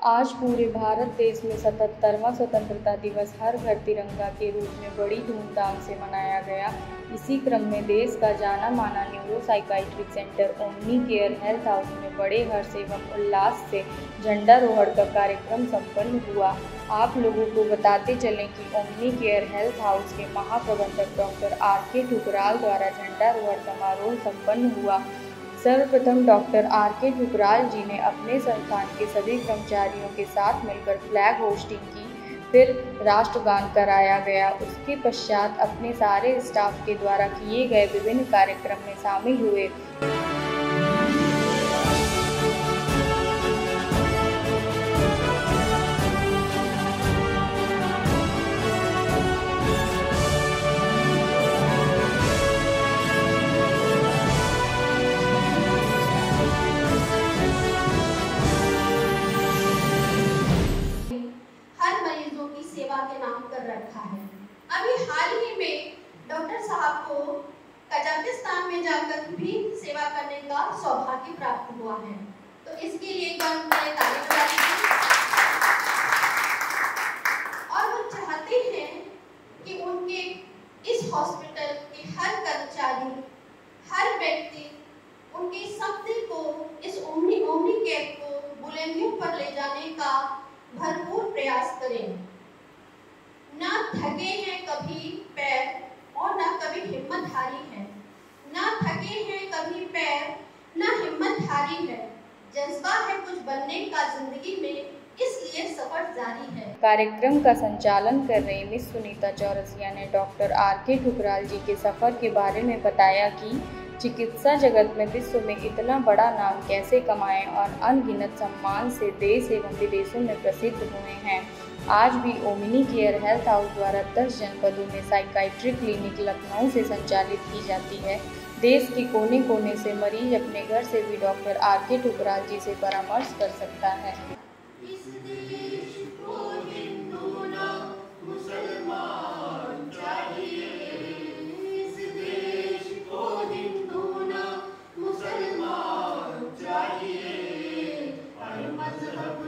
आज पूरे भारत देश में 77वां स्वतंत्रता दिवस हर घर तिरंगा के रूप में बड़ी धूमधाम से मनाया गया। इसी क्रम में देश का जाना माना neuro psychiatric centre omni care health house में बड़े हर्ष एवं उल्लास से झंडारोहण का कार्यक्रम संपन्न हुआ। आप लोगों को बताते चलें कि ओमनी केयर हेल्थ हाउस के महाप्रबंधक डॉक्टर R.K. ठुकराल द्वारा झंडारोहण समारोह संपन्न हुआ। सर्वप्रथम डॉक्टर R.K. ठुकराल जी ने अपने संस्थान के सभी कर्मचारियों के साथ मिलकर फ्लैग होस्टिंग की, फिर राष्ट्रगान कराया गया। उसके पश्चात अपने सारे स्टाफ के द्वारा किए गए विभिन्न कार्यक्रम में शामिल हुए। सेवा के नाम कर रखा है। अभी हाल ही में डॉक्टर साहब को कजाकिस्तान में जाकर भी सेवा करने का सौभाग्य प्राप्त हुआ है, तो इसके लिए एक बार उन्हें ताली बजाइए। और वो चाहते हैं कि उनके इस हॉस्पिटल के हर कर्मचारी, हर व्यक्ति उनके सपने को, इस ओमनी केयर को बुलंदियों पर ले जाने का भरपूर प्रयास करें। ना थके हैं कभी पैर और ना कभी हिम्मत हारी है, ना थके हैं कभी पैर ना हिम्मत हारी है, जज्बा है कुछ बनने का जिंदगी में, इसलिए सफर जारी है। कार्यक्रम का संचालन कर रही मिस सुनीता चौरसिया ने डॉक्टर R.K. ठुकराल जी के सफर के बारे में बताया कि चिकित्सा जगत में विश्व में इतना बड़ा नाम कैसे कमाएं और अनगिनत सम्मान से देश एवं विदेशों में प्रसिद्ध हुए हैं। आज भी ओमनी केयर हेल्थ हाउस द्वारा 10 जनपदों में साइकाइट्रिक क्लिनिक लखनऊ से संचालित की जाती है। देश के कोने कोने से मरीज अपने घर से भी डॉक्टर R.K. ठुकराल जी से परामर्श कर सकता है। मजहब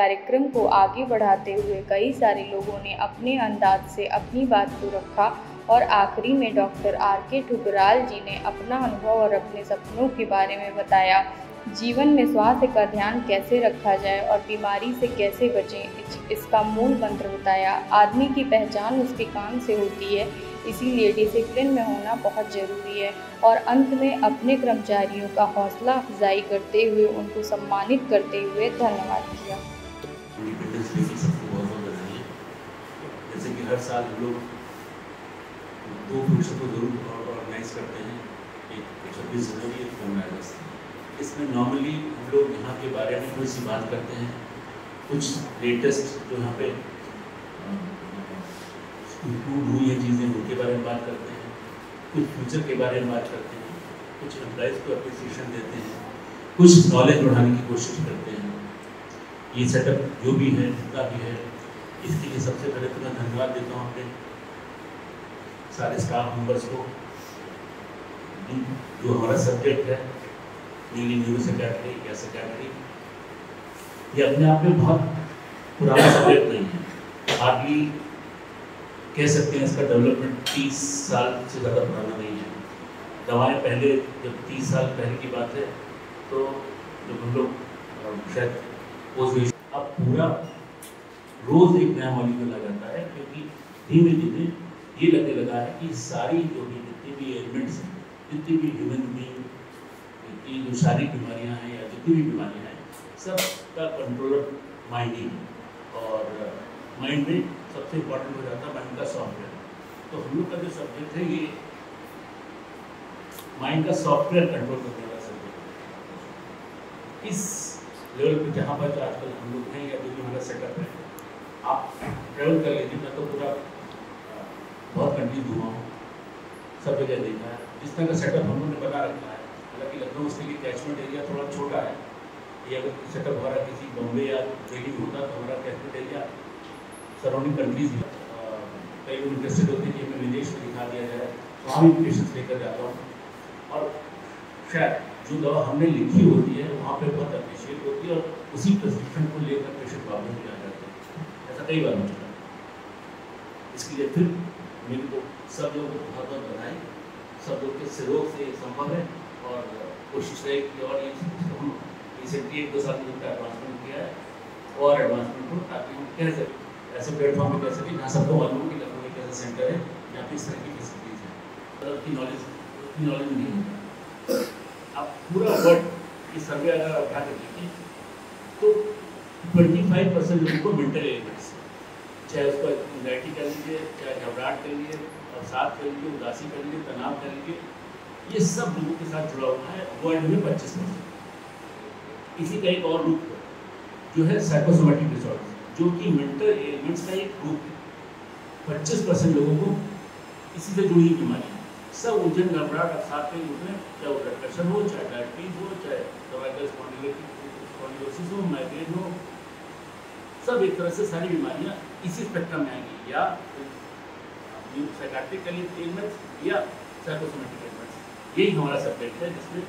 कार्यक्रम को आगे बढ़ाते हुए कई सारे लोगों ने अपने अंदाज से अपनी बात को रखा और आखिरी में डॉक्टर R.K. ठुकराल जी ने अपना अनुभव और अपने सपनों के बारे में बताया। जीवन में स्वास्थ्य का ध्यान कैसे रखा जाए और बीमारी से कैसे बचें, इसका मूल मंत्र बताया। आदमी की पहचान उसके काम से होती है, इसीलिए डिसिप्लिन में होना बहुत ज़रूरी है। और अंत में अपने कर्मचारियों का हौसला अफजाई करते हुए उनको सम्मानित करते हुए धन्यवाद किया। इंडिपेंडेंस डे की सबको बहुत बहुत बधाई। जैसे कि हर साल हम लोग 2 फंक्शन को जरूर ऑर्गेनाइज करते हैं, एक 26 जनवरी, एक 15 अगस्त। इसमें नॉर्मली हम लोग यहाँ के बारे में थोड़ी सी बात करते हैं, कुछ लेटेस्ट जो यहाँ पे इंक्लूड हुई है चीज़ें उनके बारे में बात करते हैं, कुछ फ्यूचर के बारे में बात करते हैं, कुछ एम्प्लॉइज़ को अप्रिसिएशन देते हैं, कुछ नॉलेज बढ़ाने की कोशिश करते हैं। ये सेटअप जो भी है, जितना भी है, इसके लिए सबसे पहले तो मैं धन्यवाद देता हूँ अपने सारे स्टाफ मेंबर्स को। जो हमारा सब्जेक्ट है मेनली न्यूरो साइकियाट्री या साइकियाट्री, ये अपने आप में बहुत पुराना सब्जेक्ट नहीं है। हार्डली कह सकते हैं इसका डेवलपमेंट 30 साल से ज़्यादा पुराना नहीं है। दवाएं पहले, जब 30 साल पहले की बात है, तो जब हम लोग शायद अब पूरा रोज़ एक नया मॉलिक्यूल आ जाता है, क्योंकि धीमे धीमे ये लगने लगा है कि सारी जो भी जितनी भी एलिमेंट्स हैं, जितनी भी ह्यूमन बीइंग की जो शारीरिक बीमारियां हैं या जितनी भी बीमारियां हैं, सब का कंट्रोलर माइंड ही है। और माइंड में सबसे इम्पोर्टेंट हो जाता है माइंड का सॉफ्टवेयर। तो हम लोग का जो सब्जेक्ट है, ये माइंड का सॉफ्टवेयर कंट्रोल करने वाला सब्जेक्ट। इस लेवल पे जहाँ पर आजकल हम लोग हैं या जो भी हमारा सेटअप है, आप ट्रेवल कर लीजिए। मैं तो पूरा बहुत कंट्रीज घूमा हूँ, सब जगह देखा है। जिस तरह का सेटअप हम लोगों ने बना रखा है, हालांकि लखनऊ उसके लिए कैचमेंट एरिया थोड़ा छोटा है। ये अगर सेटअप हमारा किसी बॉम्बे या दिल्ली में होता तो हमारा कैचमेंट एरिया सराउंडिंग कंट्रीज कई लोग इंटरेस्टेड होते हैं कि हमें विदेश में दिखा दिया जाए, तो वहाँ भी पेशेंट्स लेकर जाता हूँ। और शायद जो दवा हमने लिखी होती है वहाँ पे बहुत अप्रिशिएट होती है, और उसी प्रिस्क्रिप्शन को लेकर पेशेंट वापस भी आ जाते हैं। ऐसा कई बार हो चुका है। इसके लिए फिर मेरे को सब लोगों को बहुत बहुत बधाई। सब लोग के सहयोग से संभव है, और कोशिश रहे कि और ये हम रिसेंटली 1-2 साल में जितना एडवांसमेंट किया है और एडवांसमेंट हो, ताकि हम कह सकें ऐसे प्लेटफॉर्म पर कह सकें जहाँ सबको मालूम हो कि लखनऊ एक ऐसा सेंटर है जहाँ पे इस तरह की फैसिलिटीज़ है। मतलब की नॉलेज नहीं होता। आप पूरा वर्ड की सर्वे अगर उठा कर देखिए तो 25% लोगों को मेंटल एलिमेंट्स, चाहे उसको एंग्जाइटी कर लीजिए, चाहे घबराहट कर लीजिए, अवसाद कर लीजिए, उदासी कर लीजिए, तनाव कर लीजिए, ये सब लोगों के साथ जुड़ा हुआ है। वर्ल्ड में 25%। इसी का एक और रूप जो है साइकोसोमेटिक डिसऑर्डर, जो कि मेंटल एलिमेंट्स का एक रूप है। 25% लोगों को इसी से जुड़ी बीमारी है। सब उलझन, घबराहट, अवसाद के रूप में, चाहे वो ब्लड प्रेशर हो, चाहे डायबिटीज हो, चाहे सर्वाइकल स्पॉन्डिलोसिस हो, माइग्रेन हो, सब एक तरह से सारी बीमारियां इसी स्पेक्ट्रम में आएंगी, या साइकियाट्रिक एलिमेंट्स या साइकोसोमेटिक एलिमेंट्स। यही हमारा सब्जेक्ट है, जिसमें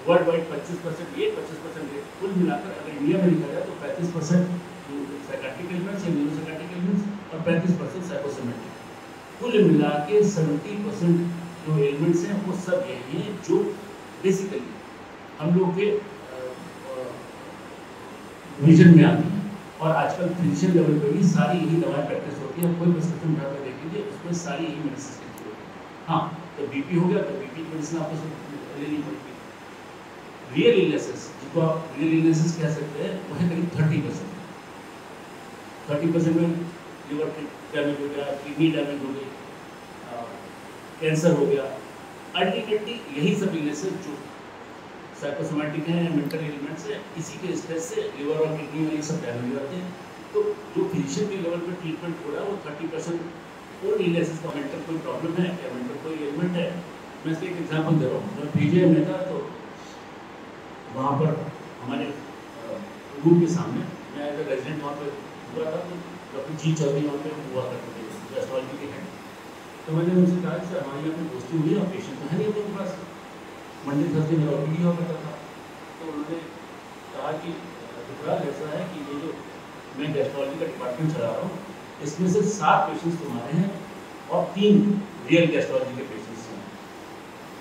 वर्ल्ड वाइड 25% ये 25% कुल मिलाकर अगर इंडिया में लिखा जाए तो 35% साइकियाट्रिक एलिमेंट्स या न्यूरो साइकियाट्रिक एलिमेंट्स और 35% साइकोसोमेटिक। कुल मिला के 70% जो एलिमेंट्स हैं वो सब यही हैं, जो बेसिकली हम लोग के विजन में आती हैं। और आजकल फिजिशियन लेवल पे भी सारी यही दवाएं प्रैक्टिस होती है। कोई प्रिस्क्रिप्शन उठाकर देख लीजिए, उसमें सारी यही मेडिसिन लिखी होती है। हाँ, तो बीपी हो गया तो बीपी की मेडिसिन आपको लेनी पड़ेगी। रियल इलनेसेस, जिसको आप रियल इलनेसेस कह सकते हैं, वो है करीब 30%। 30% में लिवर डैमेज हो गया, किडनी डैमेज हो गई, कैंसर हो गया। अल्टीमेटली यही सब इलनेसेस जो साइकोसोमेटिक हैं, मेंटल एलिमेंट्स है, इसी के स्ट्रेस से लिवर और किडनी में ये सब डैमेज हो जाते हैं। तो जो फिजिशियन के लेवल पे ट्रीटमेंट हो रहा है वो 30% और इलनेसेस का मेंटल कोई प्रॉब्लम है या मेंटल कोई एलिमेंट है। मैं इसका एक एग्जाम्पल दे रहा हूँ। मैं पीजीआई में था तो वहाँ पर हमारे रूम के सामने मैं एज ए रेजिडेंट वहाँ पर हुआ था, तो डॉक्टर जी चौधरी वहाँ पर हुआ करते थे, एस्ट्रोलॉजी के हैं। तो मैंने उनसे कहा कि सर हमारे यहाँ पे दोस्ती हुई है और पेशेंट तो है नहीं उनके पास। मंडे थर्सडे मेरा ओपीडी हुआ करता था। तो उन्होंने कहा कि ठुकराल ऐसा है कि ये जो मैं गैस्ट्रोलॉजी का डिपार्टमेंट चला रहा हूँ, इसमें से 7 पेशेंट्स तुम्हारे हैं और 3 रियल गैस्ट्रोलॉजी के पेशेंट्स हैं।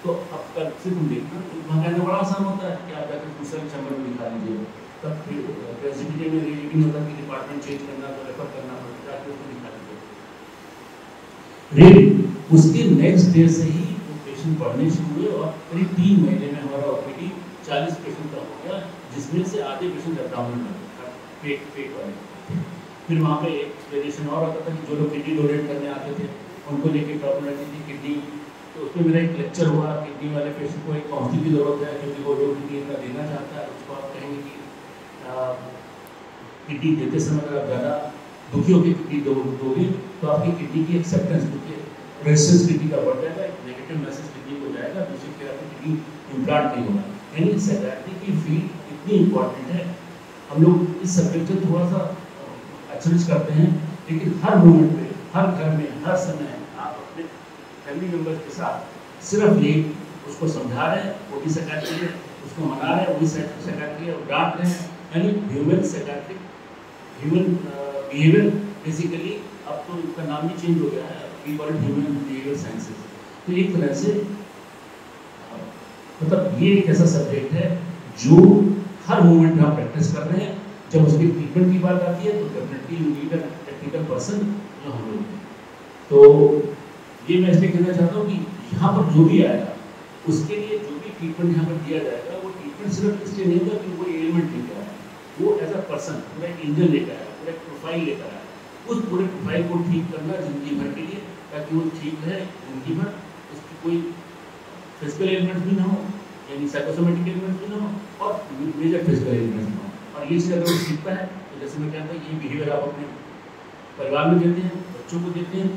तो अब कल से तुम देखना, वहाँ कहना बड़ा आसान होता है कि आप जाकर दूसरे चैम्बर में दिखा लीजिए, तब फिर प्रेसिडेंट में ये भी होता है कि डिपार्टमेंट चेंज करना तो रेफर करना पड़ता है, उसको दिखा लीजिए। रियल उसके नेक्स्ट डे से ही वो पेशेंट बढ़ने शुरू हुए और करीब 3 महीने में हमारा ओपीडी 40 पेशेंट का हो गया, जिसमें से आधे पेशेंट एब्डोमेन में पेट वाले। फिर वहाँ पे एक वेरिएशन और आता था कि जो लोग किडनी डोनेट करने आते थे उनको लेके प्रॉब्लम रहती थी किडनी, तो उसमें मेरा एक लेक्चर हुआ, किडनी वाले पेशेंट को एक काउंसलिंग की जरूरत है क्योंकि वो जो किडनी का देना चाहता है उसको आप कहेंगे कि किडनी देते समय अगर आप ज़्यादा दुखी होकर किडनी दोगे तो आपकी किडनी की एक्सेप्टेंस, क्योंकि रेजिस्टेंस किडनी का बढ़ जाएगा, एक नेगेटिव मैसेज किडनी को जाएगा, दूसरी फिर आपकी किडनी इम्प्लांट नहीं होगा। यानी साइकियाट्री की फील्ड इतनी इम्पॉर्टेंट है, हम लोग इस सब्जेक्ट से थोड़ा सा एक्सरसाइज करते हैं, लेकिन हर मोमेंट पे, हर घर में, हर समय आप अपने फैमिली मेम्बर्स के साथ सिर्फ ये उसको समझा रहे हैं, वो भी साइकियाट्री है, उसको मना रहे हैं, वो भी साइकियाट्री है, और डांट रहे हैं, यानी human psychiatry, human behaviour basically अब तो इसका नाम ही चेंज हो गया है, we call it human behaviour sciences. तो एक तरह से मतलब ये एक ऐसा सब्जेक्ट है जो हर मोमेंट में हम प्रैक्टिस कर रहे हैं। जब उसकी ट्रीटमेंट की बात आती है तो definitely you need a technical person, जो हम लोग। तो ये मैं इसलिए कहना चाहता हूँ कि यहाँ पर जो भी आएगा उसके लिए जो भी ट्रीटमेंट यहाँ पर दिया जाएगा, वो ट्रीटमेंट सिर्फ इसलिए नहीं होगा कि वो एलिमेंट लेकर आए, वो एज अ पर्सन पूरा एक इंजन लेकर आया, पूरा एक प्रोफाइल लेकर आया, उस पूरे प्रोफाइल को ठीक करना जिंदगी भर के लिए, ताकि वो ठीक रहे जिंदगी भर, उसकी कोई फिजिकल एलिमेंट भी ना हो, यानी साइकोसोमेटिक एलिमेंट भी ना हो, और मेजर फिजिकल एलिमेंट ना हो। और ये चीज़ अगर वो सीखता है तो जैसे मैं कहता हूँ ये बिहेवियर आप अपने परिवार में देते हैं, बच्चों को देते हैं,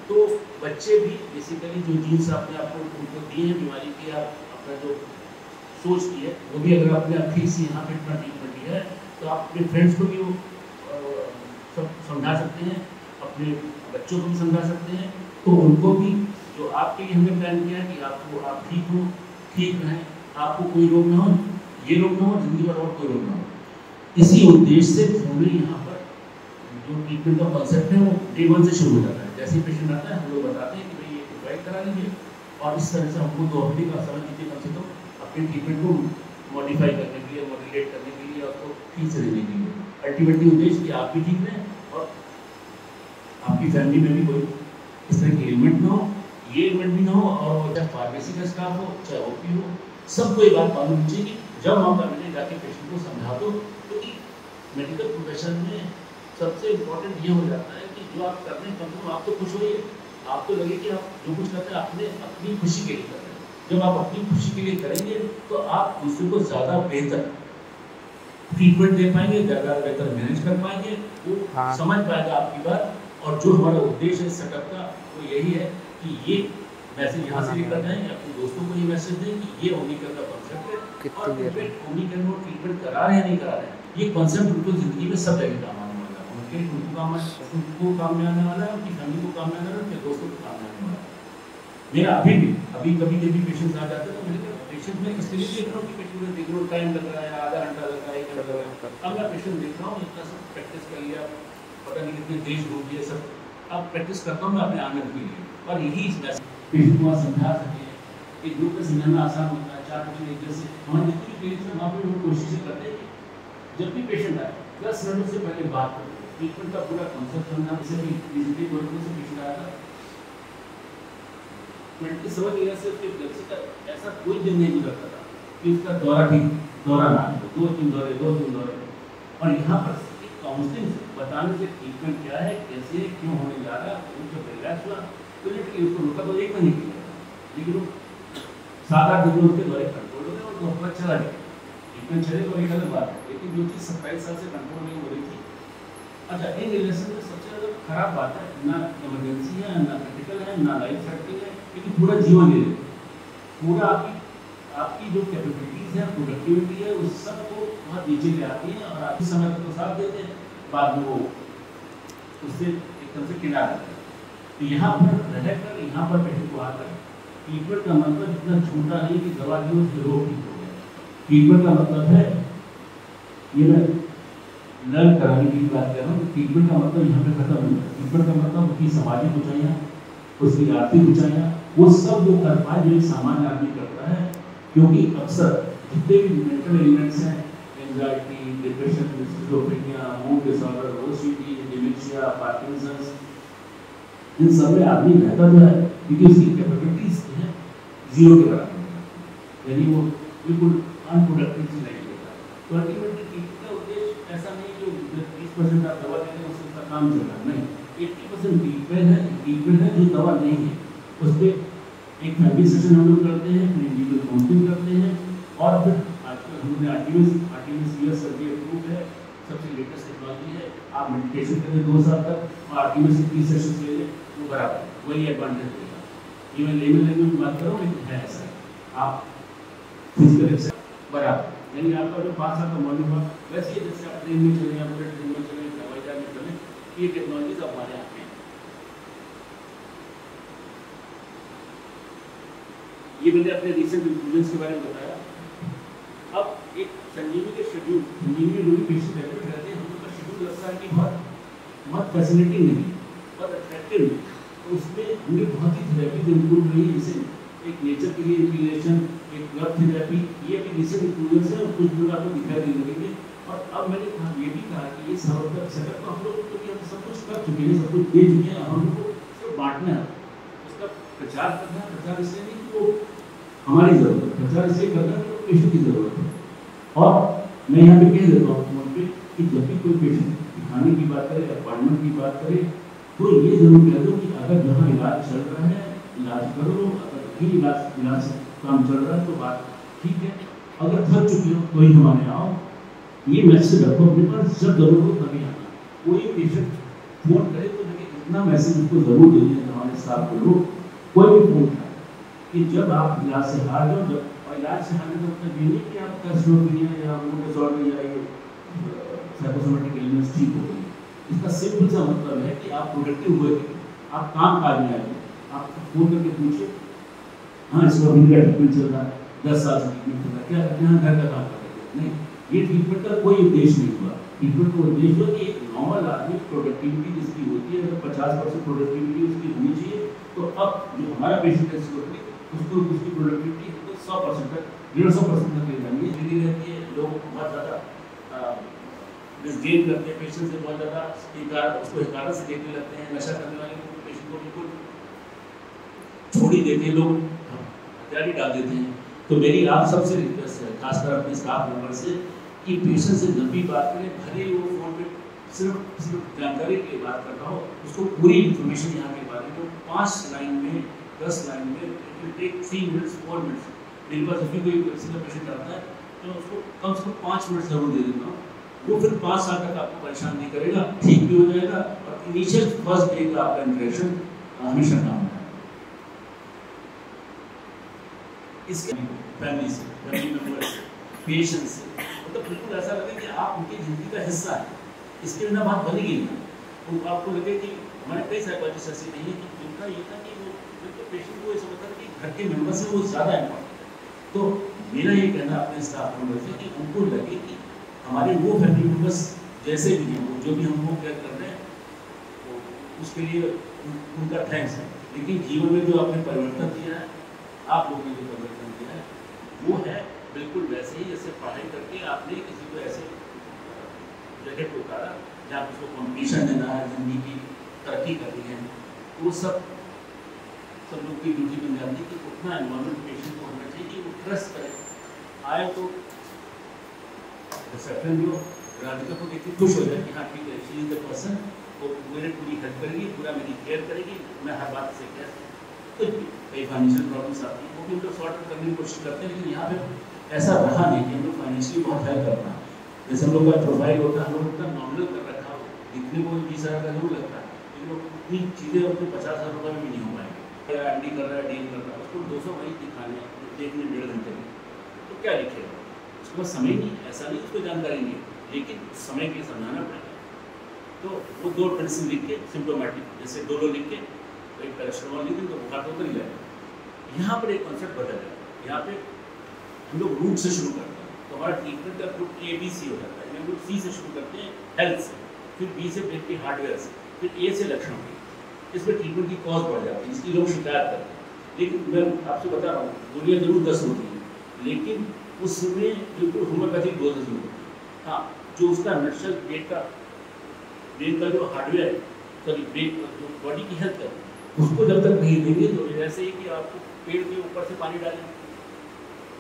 तो बच्चे भी बेसिकली जो जीन्स आपने आपको उनको दिए हैं बीमारी की, आप अपना जो सोच की है वो भी अगर आपने आप ठीक से यहाँ पे इतना ट्रीटमेंट दिया है तो आप अपने फ्रेंड्स को भी वो सब समझा सकते हैं, अपने बच्चों को भी समझा सकते हैं। तो उनको भी जो आपके लिए हमने प्लान किया है कि आपको आप ठीक हो, ठीक रहें, आपको कोई रोग ना हो, ये रोग ना हो, जिंदगी भर और कोई रोग ना हो, इसी उद्देश्य से पूरे यहाँ पर जो ट्रीटमेंट का कॉन्सेप्ट है वो डे 1 से शुरू हो जाता है। जैसे ही पेशेंट आता है हम लोग बताते हैं कि भाई ये प्रोवाइड करा लीजिए, और इस तरह से हमको 2 हफ्ते का समय दीजिए कम से कम अपने ट्रीटमेंट को मॉडिफाई करने के लिए, मॉड्यूलेट करने के लिए, और उसको ठीक से देने के लिए। अल्टीमेटली उद्देश्य कि आप भी ठीक रहें और आपकी फैमिली में भी कोई इस तरह की एलिमेंट ना हो, ये एलिमेंट भी ना हो, और चाहे फार्मेसी का स्टाफ हो, चाहे ओपी हो, सबको ये बात मालूम होनी चाहिए कि जब मौका मिले जाके पेशेंट को समझा दो। क्योंकि मेडिकल प्रोफेशन में सबसे इम्पोर्टेंट ये हो जाता है कि जो आप कर रहे हैं कम से कम आप तो खुश होइए, आप तो लगे कि आप जो कुछ करते हैं आपने अपनी खुशी के लिए कर रहे हैं। जब आप अपनी खुशी के लिए करेंगे तो आप दूसरे को ज़्यादा बेहतर ट्रीटमेंट दे पाएंगे, ज़्यादा बेहतर मैनेज कर पाएंगे, वो समझ पाएगा आपकी बात। और जो हमारा उद्देश्य है सेटअप का वो यही है कि ये मैसेज यहाँ से लेकर जाएं, अपने दोस्तों को ये मैसेज दें कि ये ओमिकल का कॉन्सेप्ट है, और ओमिकल में ट्रीटमेंट करा रहे हैं या नहीं करा रहे हैं, ये कॉन्सेप्ट उनको जिंदगी में सब जगह काम आने वाला है। उनको काम में आने वाला है, उनकी फैमिली को काम में आने वाला है, उनके दोस्तों को काम में आने वाला है। मेरा अभी कभी पेशेंट्स आ जाते हैं तो मेरे पेशेंट में इसलिए देख रहा हूँ कि पेशेंट में देख रहा हूँ टाइम लग रहा है, आधा घंटा लग रहा है, 1 घंटा लग रहा है। अब मैं पेशेंट देख रहा हूँ, इतना सब प्रैक्टिस कर लिया, पता नहीं कितने देश घूम लिए सब, अब प्रैक्टिस करता हूँ मैं अपने आनंद के लिए। और यही पेशेंट को समझा सके कि ग्रुप में समझाना आसान होता है, 4 पेशेंट एक जैसे हमारे जितनी भी क्लिनिक है वहाँ पर हम कोशिश करते हैं कि जब भी पेशेंट आए 10 मिनट से पहले बात करें, ट्रीटमेंट का पूरा कॉन्सेप्ट समझना। इसे भी विजिटिंग वर्क से पेशेंट आया था 27 ईयर से उसके एपिलेप्सी का ऐसा कोई दिन नहीं गुजरता था कि उसका दौरा ना हो, 2-3 दौरे। और यहाँ पर काउंसलिंग बताने से ट्रीटमेंट क्या है, कैसे है, क्यों होने जा रहा है, उनको रिलैक्स हुआ तो उसको रुका तो 1 महीने के लिए, लेकिन वो 7-8 दिन में उसके दौरे कंट्रोल हो गए और 2 हफ्ता चला गया। ट्रीटमेंट चले तो एक अलग बात है, लेकिन जो चीज़ 27 साल से कंट्रोल नहीं हो रही थी। अच्छा, इन रिलेशन में सबसे ज़्यादा खराब बात है, ना इमरजेंसी है, ना क्रिटिकल है, ना लाइफ थ्रेटनिंग है, लेकिन पूरा जीवन ले लेते, पूरा आपकी जो कैपेबिलिटीज़ है, प्रोडक्टिविटी है, उस सब को बहुत नीचे ले आती है, और आपके समय तक तो साथ देते हैं, बाद में वो उससे एकदम से किनारा रहते हैं। तो यहाँ पर रहकर यहाँ पर पेशेंट को आकर ट्रीटमेंट का मतलब इतना छोटा नहीं कि दवा दी उससे रोग ठीक हो गया। ट्रीटमेंट का मतलब है, ये मैं लर्न कराने की बात कर रहा हूँ। ट्रीटमेंट का मतलब यहाँ पे खत्म नहीं है। ट्रीटमेंट का मतलब उसकी सामाजिक ऊंचाइयाँ, उसकी आर्थिक ऊंचाइयाँ, वो सब जो कर पाए जो एक सामान्य आदमी करता है। क्योंकि अक्सर जितने भी मेंटल इलनेस हैं, anxiety, depression, schizophrenia, mood disorder, OCD, dementia, Parkinson's, इन सब में आदमी रहता जो है क्योंकि उसकी कैपेबिलिटीज है जीरो के बराबर, यानी वो बिल्कुल अनप्रोडक्टिव सी लाइफ लेता है। तो अल्टीमेटली ट्रीटमेंट का उद्देश्य ऐसा नहीं जो 20% आप दवा देते हैं उससे काम चलना, नहीं, 80% ट्रीटमेंट है जो दवा नहीं है। उस पर एक फैमिली सेशन हम लोग करते हैं, फिर इंडिविजुअल काउंसलिंग करते हैं, और फिर आजकल हमने आर्टिमिस ईयर सर्वे अप्रूव है, सबसे लेटेस्ट टेक्नोलॉजी है। आप मेडिटेशन करें 2 साल तक और आर्टिमिस की 30 सेशंस ले लें, वो बराबर वही एडवांटेज देगा। ये मैं लेवल लैंग्वेज में बात कर रहा हूँ, लेकिन है ऐसा। आप फिजिकल एक्सरसाइज बराबर, यानी आपका जो 5 साल का मॉर्निंग वॉक, वैसे ही जैसे आप ट्रेन में चलें, आप ट्रेन में चलें, हवाई जहाज में चलें, ये टेक्नोलॉजीज हमारे यहाँ पे हैं। ये मैंने अपने रिसेंट इंक्लूजन्स के बारे में बताया। अब एक संजीवनी के शेड्यूल, संजीवनी जो भी पेशेंट एडमिट रहते हैं, हम लोग का शेड्यूल लगता है कि बहुत फैसिनेटिंग नहीं, बहुत अट्रैक्टिव नहीं। तो उसमें हमने बहुत ही थेरेपी इम्प्रूव रही है, जैसे एक नेचर के लिए इंक्लिनेशन, एक क्लब थेरेपी, ये भी रिसेंट इंक्लूजन्स है और कुछ लोग आपको दिखाई देने लगेंगे। और अब मैंने ये भी कहा कि ये सेटअप तो हम लोग, क्योंकि हम सब कुछ कर चुके हैं, सब कुछ दे चुके हैं, हम लोग को सिर्फ बांटना है, उसका प्रचार करना है। प्रचार इसलिए नहीं कि वो हमारी जरूरत है, प्रचार इसलिए करना है कि पेशेंट की जरूरत है। और मैं यहाँ पे कह देता हूँ फोन पे कि जब भी कोई पेशेंट दिखाने की बात करे, अपॉइंटमेंट की बात करे, तो ये जरूर कह दो कि अगर जहाँ इलाज चल रहा है इलाज करो, अगर नहीं इलाज काम चल रहा है तो बात ठीक है, अगर थक चुके हो तो ही हमारे आओ। ये मैसेज रखो अपने पास, जब जरूरत हो तभी आना। कोई पेशेंट फोन करे तो देखिए इतना मैसेज उसको जरूर दे दें हमारे स्टाफ को लोग, कोई भी फोन करे कि जब आप इलाज से हार जाओ, जब और इलाज से हारने का मतलब ये नहीं कि आपका स्किज़ोफ्रेनिया या मूड डिसऑर्डर या ये साइकोसोमेटिक इलनेस ठीक हो गई। इसका सिंपल सा मतलब है कि आप प्रोडक्टिव हुए, आप काम काज में आए। आप फोन करके पूछिए, हाँ इसका भी ट्रीटमेंट चल रहा है, 10 साल से ट्रीटमेंट चल रहा है, क्या करते हैं घर का काम करते हैं, नहीं, ये ट्रीटमेंट का कोई उद्देश्य नहीं हुआ। ट्रीटमेंट का उद्देश्य हो कि एक नॉर्मल आदमी प्रोडक्टिविटी जिसकी होती है, अगर 50% प्रोडक्टिविटी उसकी होनी चाहिए, तो अब जो हमारा पेशेंट है उसको उसकी प्रोडक्टिविटी 100% तक, 150% तक ले जानी रहती है। लोग बहुत ज़्यादा गेन करते हैं, पेशेंट से बहुत ज़्यादा उसको हिकारत से देखने लगते हैं। नशा करने वाले पेशेंट को बिल्कुल छोड़ ही देते हैं, लोग हथियार ही डाल देते हैं। तो मेरी आप सबसे रिक्वेस्ट है, खासकर अपने स्टाफ मेंबर से, कि पेशेंट से जब भी बात करें, भले ही वो फोन पे सिर्फ जानकारी के लिए बात कर रहा हो, उसको पूरी इन्फॉर्मेशन यहाँ के बारे में 5 लाइन में, 10 लाइन में, it will take 3 minutes 4 minutes. मेरे पास अभी कोई किसी का पेशेंट आता है तो उसको कम से कम 5 मिनट जरूर दे देता हूँ। वो फिर 5 साल तक आपको परेशान नहीं करेगा, ठीक भी हो जाएगा, और इनिशियल फर्स्ट डे का आपका इंटरेक्शन हमेशा काम होगा। इसके फैमिली से, फैमिली मेंबर से, पेशेंट से, मतलब बिल्कुल ऐसा लगे कि आप उनकी जिंदगी का हिस्सा है। इसके बिना बात बनेगी नहीं। तो आपको लगे कि हमारे कई साइकोलॉजिस्ट ऐसे नहीं है कि जिनका ये था कि वो बिल्कुल पेशेंट को ये समझता था कि घर के मेंबर से वो ज़्यादा इम्पोर्टेंट है। तो मेरा ये कहना अपने स्टाफ मेंबर से कि उनको लगे कि हमारे वो फैमिली मेंबर्स जैसे भी हैं, वो जो भी हमको केयर कर रहे हैं, तो उसके लिए उनका थैंक्स है। लेकिन जीवन में जो आपने परिवर्तन दिया है, आप लोगों ने जो परिवर्तन दिया है, वो है बिल्कुल वैसे ही जैसे पढ़ाई करके आपने किसी को ऐसे जगह को उतारा जहाँ उसको कॉम्पिटिशन देना है, जिंदगी की तरक्की करनी है, वो सब लोग की ड्यूटी बन जाती है कि उतना एनवायरमेंट पेशेंट को होना चाहिए कि वो ट्रस्ट करे। आए तो रिसेप्शन जो राधिका को देखिए खुश हो जाए कि हाँ ठीक है, शी इज द पर्सन, वो मेरे पूरी हेल्प करेगी, पूरा मेरी केयर करेगी, मैं हर बात से केयर कुछ भी कई फाइनेंशियल प्रॉब्लम्स आती हैं वो भी हम लोग सॉर्ट आउट करने की कोशिश करते हैं। लेकिन यहाँ पे ऐसा रहा नहीं कि हम लोग फाइनेंशियली बहुत हेल्प करना है। जैसे हम लोग का प्रोफाइल होता है, हम लोग उतना नॉमिनल कर रखा हो, दिखने को 20,000 का जरूर लगता है, लेकिन लोग उतनी चीज़ें अपने 50,000 रुपये में भी नहीं हो पाएंगे। एमडी कर रहा है, डील कर रहा है, उसको 200 वही दिखाने देखने 1.5 घंटे में, तो क्या लिखेगा? उसके पास समय नहीं, ऐसा नहीं उसको जानकारी नहीं, लेकिन समय के लिए समझाना पड़ेगा। तो वो 2 मेडिसिन लिख के सिम्टोमेटिक, जैसे डोलो लिख के एक पैरासिटामोल लिख के तो बुखार तो उतर ही जाएगा। यहाँ पर एक कॉन्सेप्ट बदल है, यहाँ पे हम लोग रूट से शुरू करते हैं। तो तो हमारा ट्रीटमेंट का ग्रुप ABC हो जाता है। हम लोग C से शुरू करते हैं, हेल्थ से, फिर B से ब्रेक के हार्डवेयर से, फिर A से लक्षण के। इसमें ट्रीटमेंट की कॉस्ट बढ़ जाती है, इसकी लोग शिकायत करते हैं। लेकिन मैं आपसे बता रहा हूँ, गोलियाँ जरूर 10 होती हैं, लेकिन उसमें बिल्कुल होम्योपैथिक डोजेज होती है। हाँ, जो उसका नक्शल ब्रेन का जो हार्डवेयर है, सॉरी ब्रेन जो बॉडी की हेल्थ है, उसको जब तक नहीं देंगे तो जैसे ही कि आपको पेड़ के ऊपर से पानी डालें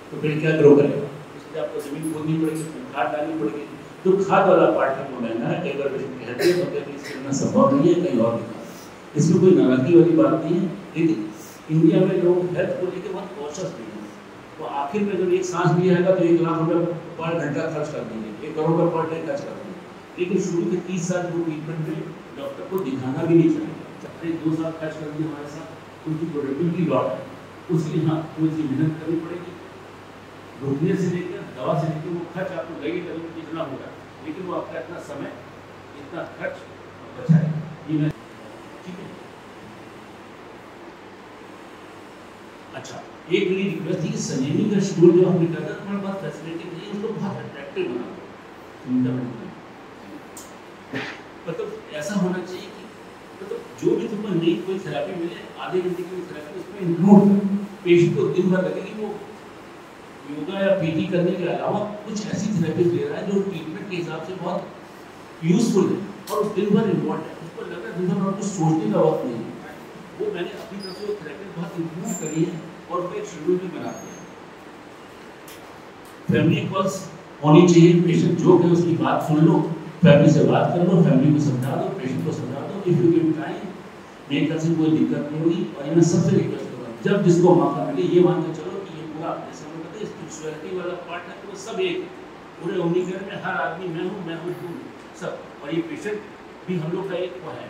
तो पेड़ क्या ग्रो करेगा, इसलिए आपको जमीन खोदनी पड़ेगी, खाद डालनी पड़ेगी। तो खाद वाला पार्ट है वो महंगा है, कई बार पेशेंट कहते हैं तो इसके बिना संभव नहीं है, कहीं और दिखा। इसमें कोई नाराजगी वाली बात नहीं है, लेकिन इंडिया में लोग हेल्थ को लेकर बहुत कॉशियस नहीं है। तो आखिर में जब एक सांस लिया है तो 1 लाख रुपये पर घंटा खर्च कर देंगे, 1 करोड़ रुपये पर डे खर्च कर देंगे। लेकिन शुरू के 30 साल जो ट्रीटमेंट में डॉक्टर को दिखाना भी नहीं चाहिए, 2 साल खर्च कर दिए हमारे साथ, उनकी प्रोडक्टिविटी लॉट है, उसके लिए हाँ थोड़ी सी मेहनत करनी पड़ेगी। रुकने से लेकर दवा से लेकर वो खर्च आपको लगेगा कितना होगा, लेकिन वो आपका इतना समय इतना खर्च बचाएगा। ये मैं ठीक है। अच्छा, एक मेरी रिक्वेस्ट थी कि संजीवनी का शेड्यूल जो हमने कहा था तुम्हारे पास फैसिलिटी नहीं है, उसको बहुत अट्रैक्टिव बना दो। मतलब ऐसा होना चाहिए कि मतलब जो भी तुमको नई कोई थेरेपी मिले, आधे घंटे की थेरेपी उसमें इंक्लूड, पेशेंट को दिन भर लगे कि वो योगा या पीटी करने के अलावा कुछ ऐसी थेरेपी ले रहा है जो ट्रीटमेंट के हिसाब से बहुत यूजफुल है और उस दिन भर इम्पोर्टेंट है। उसको लग रहा है दिन भर आपको सोचने का वक्त नहीं है। वो मैंने अपनी तरफ से वो थेरेपी बहुत इम्प्रूव करी है और उसका एक शेड्यूल भी बना दिया है। फैमिली कॉल्स होनी चाहिए, पेशेंट जो है उसकी बात सुन लो, फैमिली से बात कर लो, फैमिली को समझा दो, पेशेंट को समझा दो। इफ यू गिव टाइम, मेरे ख्याल से कोई दिक्कत नहीं होगी। और मैं सबसे रिक्वेस्ट करूँगा, जब जिसको मौका मिले ये मान के चलो कि ये पूरा जैसे हम लोग कहते हैं स्पिरिचुअलिटी वाला पार्ट है, तो वो सब एक पूरे ओमनीकेयर में हर आदमी मैं हूँ तुम सब, और ये पेशेंट भी हम लोग का एक वो है,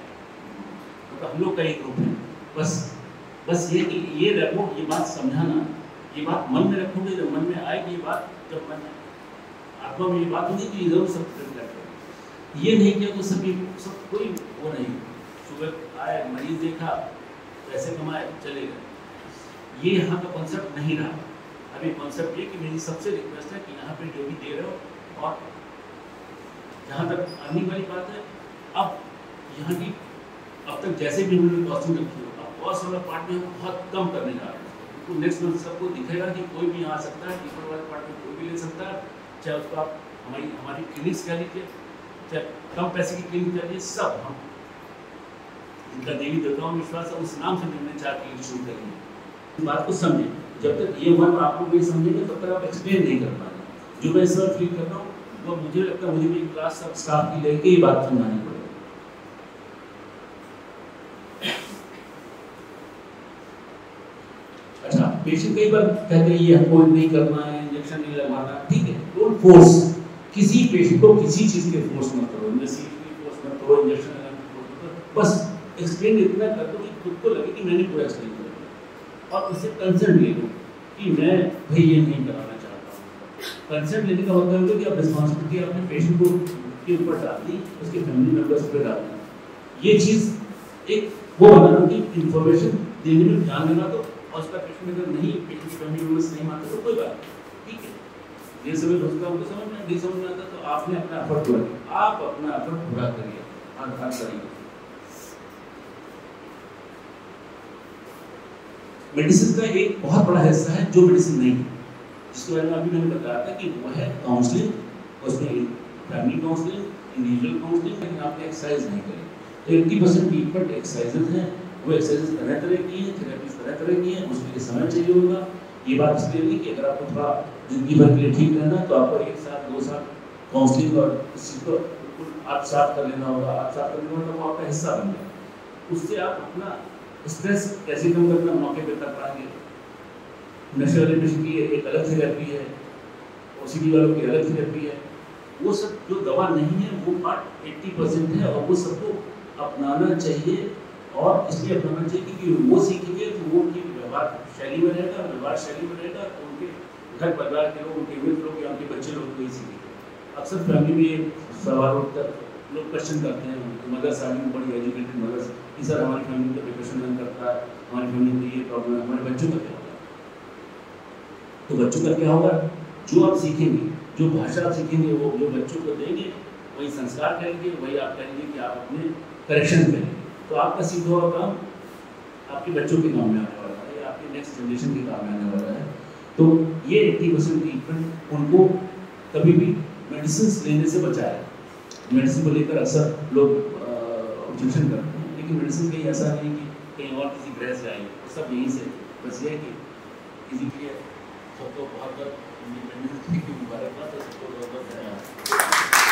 मतलब हम लोग का एक ग्रुप है। बस ये कि ये रखो, ये बात समझाना, ये बात मन में रखोगे, जब मन में आएगी ये बात, जब मन आत्मा में ये बात होगी तो ये जरूर सब कर। ये नहीं कि तो सब कोई वो नहीं, सुबह आए मरीज देखा पैसे कमाए चले गए, ये यहाँ का कॉन्सेप्ट नहीं रहा। अभी कॉन्सेप्ट ये कि मेरी सबसे रिक्वेस्ट है कि यहाँ पे जो भी दे रहे हो, और जहाँ तक अर्निंग वाली बात है, अब यहाँ की अब तक जैसे भी हमने कॉस्टिंग रखी हो, अब कॉस्ट वाला पार्ट में हम बहुत कम करने जा रहे हैं। तो नेक्स्ट मंथ सबको दिखेगा कि कोई भी आ सकता है, टीचर वाले पार्ट में कोई भी ले सकता है, चाहे उसको आप हमारी क्लिनिक्स कह लीजिए, चाहे कम पैसे की क्लिनिक कह लीजिए, सब हम इनका देवी देवताओं में विश्वास है उस नाम से हमने 4 क्लिनिक शुरू करेंगे। इस बात को समझें, जब तक ये मन आप लोग नहीं समझेंगे तब तक आप एक्सप्लेन नहीं कर पाएंगे। जो मैं इस बार फील कर रहा हूँ वो मुझे लगता है मुझे भी क्लास सब स्टाफ की लेके ये बात समझानी पड़ेगी। अच्छा, पेशेंट कई बार कहते हैं ये हमको नहीं करना है, इंजेक्शन नहीं लगवाना, ठीक है, डोंट फोर्स किसी पेशेंट को किसी चीज के फोर्स मत करो, फोर्स मत करो, इंजेक्शन लगाने की फोर्स मत करो। बस एक्सप्लेन इतना कर दो कि खुद को लगे कि मैंने पूरा एक्सप्लेन कर दिया, और उससे कंसर्न ले लो कि मैं भाई ये नहीं कराना चाहता हूँ। कंसर्न लेने का मतलब है कि आप रिस्पॉन्सिबिलिटी अपने पेशेंट को के ऊपर डाल दी, उसके फैमिली मेंबर्स पर डाल दी। ये चीज़ एक वो बनाना कि इंफॉर्मेशन देने में ध्यान देना, तो और उसका पेशेंट अगर नहीं, पेशेंट की फैमिली मेंबर्स नहीं मानते तो कोई बात नहीं, ठीक है। ये समझ उसका उनको समझ में नहीं समझ में आता तो आपने अपना एफर्ट पूरा किया, आप अपना एफर्ट पूरा करिए हर तरीके। मेडिसिन का एक बहुत बड़ा हिस्सा है जो मेडिसिन नहीं है, जिसके बारे में अभी मैंने बताया था कि वो है काउंसलिंग, उसमें फैमिली काउंसलिंग, इंडिविजुअल काउंसलिंग, लेकिन आपने एक्सरसाइज नहीं करी। तो 80% ट्रीटमेंट एक्सरसाइजेज हैं, वो एक्सरसाइज तरह तरह की हैं, थेरेपी तरह तरह की हैं, उसके लिए समय चाहिए होगा। ये बात इसलिए नहीं कि अगर आपको थोड़ा जिंदगी भर के लिए ठीक रहना तो आपको 1 साल 2 साल काउंसलिंग और इस चीज़ को आप साफ कर लेना होगा, आप साफ कर लेना होगा तो वो आपका हिस्सा बन जाए। उससे आप अपना स्ट्रेस कैसे कम करना मौके पे कर पाएंगे। नशे वाले पेशेंट की एक अलग थेरेपी है, OCD वालों की अलग थेरेपी है, वो सब जो दवा नहीं है वो पार्ट 80% है, और वो सबको अपनाना चाहिए। और इसलिए अपनाना चाहिए क्योंकि वो सीखेंगे तो वो उनकी व्यवहार शैली में रहेगा, व्यवहार शैली में रहेगा तो उनके घर परिवार के लोग, उनके मित्र लोग या उनके बच्चे लोग वही सीखेंगे। अक्सर फैमिली में ये सवाल उठता है, लोग क्वेश्चन करते हैं, मदर्स आर बड़ी एजुकेटेड मदर्स कि सर हमारी फैमिली में डिप्रेशन नहीं करता है, हमारी फैमिली में ये प्रॉब्लम है, हमारे बच्चों का क्या होगा। तो बच्चों का क्या होगा, जो आप सीखेंगे जो भाषा सीखेंगे वो जो बच्चों को देंगे वही संस्कार करेंगे, वही आप कहेंगे कि आप अपने करेक्शन करेंगे। तो आपका सीखा हुआ काम आपके बच्चों के काम में आने वाला है, या आपके नेक्स्ट जनरेशन के काम में आने वाला है। तो ये 80% ट्रीटमेंट उनको कभी भी मेडिसिन लेने से बचाए। मेडिसिन को लेकर अक्सर लोग ऑब्जेक्शन करते हैं, लेकिन मेडिसिन कहीं ऐसा नहीं कि कहीं और किसी ग्रह से आएंगे, तो सब यहीं से। बस ये है कि किसी के लिए सबको बहुत बहुत इंडिपेंडेंस डे की मुबारकबाद, सबको बहुत बहुत धन्यवाद।